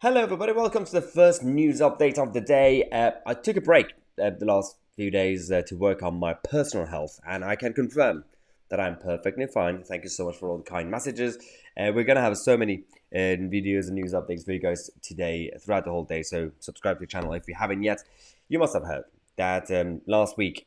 Hello everybody, welcome to the first news update of the day. I took a break the last few days to work on my personal health, and I can confirm that I'm perfectly fine. Thank you so much for all the kind messages. We're going to have so many videos and news updates for you guys today throughout the whole day, so subscribe to the channel if you haven't yet. You must have heard that last week,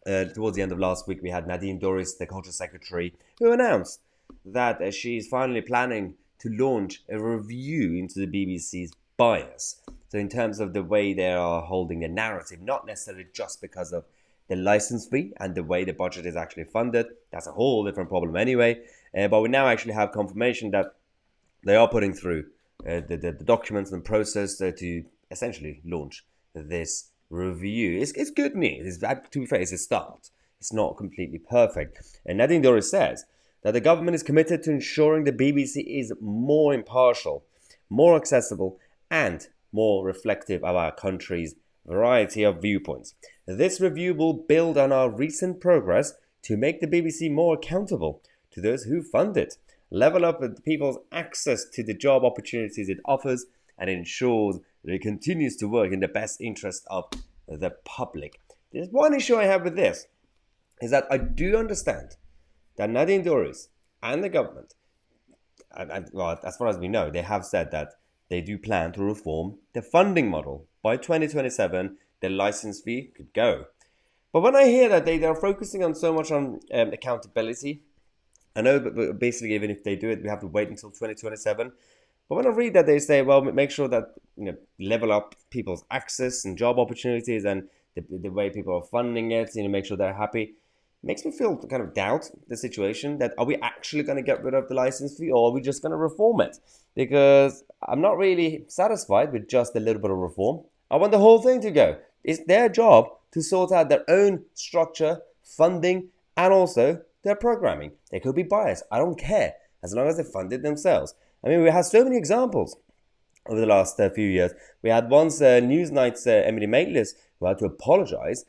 towards the end of last week, we had Nadine Dorries, the Culture Secretary, who announced that she's finally planning to launch a review into the BBC's bias. So in terms of the way they are holding the narrative, not necessarily just because of the license fee and the way the budget is actually funded. That's a whole different problem anyway. But we now actually have confirmation that they are putting through the documents and process to essentially launch this review. It's good news. To be fair, it's a start. It's not completely perfect. And Nadine Dorries says that the government is committed to ensuring the BBC is more impartial, more accessible, and more reflective of our country's variety of viewpoints. This review will build on our recent progress to make the BBC more accountable to those who fund it, level up people's access to the job opportunities it offers, and ensures that it continues to work in the best interest of the public. There's one issue I have with this, is that I do understand that Nadine Dorries and the government, well, as far as we know, they have said that they do plan to reform the funding model. By 2027, the license fee could go. But when I hear that they are focusing on so much on accountability, I know but basically even if they do it, we have to wait until 2027. But when I read that, they say, well, make sure that level up people's access and job opportunities and the way people are funding it, make sure they're happy. Makes me feel kind of doubt the situation that are we actually going to get rid of the license fee or are we just going to reform it? Because I'm not really satisfied with just a little bit of reform. I want the whole thing to go. It's their job to sort out their own structure, funding, and also their programming. They could be biased. I don't care as long as they fund it themselves. I mean, we had so many examples over the last few years. We had once Newsnight's Emily Maitlis who had to apologize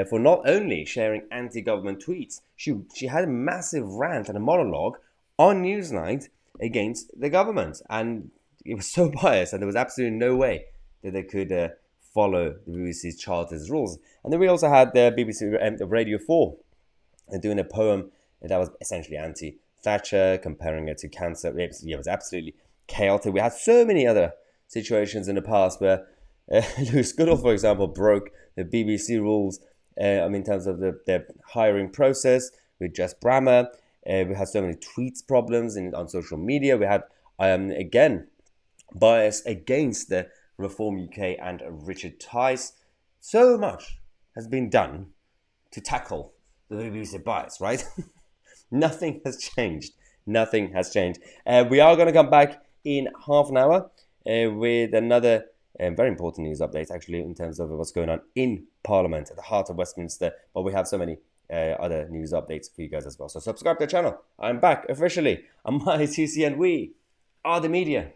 for not only sharing anti-government tweets, she had a massive rant and a monologue on Newsnight against the government. And it was so biased and there was absolutely no way that they could follow the BBC's charter's rules. And then we also had the BBC Radio 4 doing a poem that was essentially anti-Thatcher, comparing it to cancer. It was absolutely chaotic. We had so many other situations in the past where Lewis Goodall, for example, broke the BBC rules in terms of the hiring process with Jess Brammer. We had so many tweets problems on social media. We had, again, bias against the Reform UK and Richard Tice. So much has been done to tackle the BBC bias, right? Nothing has changed. Nothing has changed. We are going to come back in half an hour with another very important news update, actually, in terms of what's going on in Parliament at the heart of Westminster. But we have so many other news updates for you guys as well. So subscribe to the channel. I'm back officially. I'm Tousi and we are the media.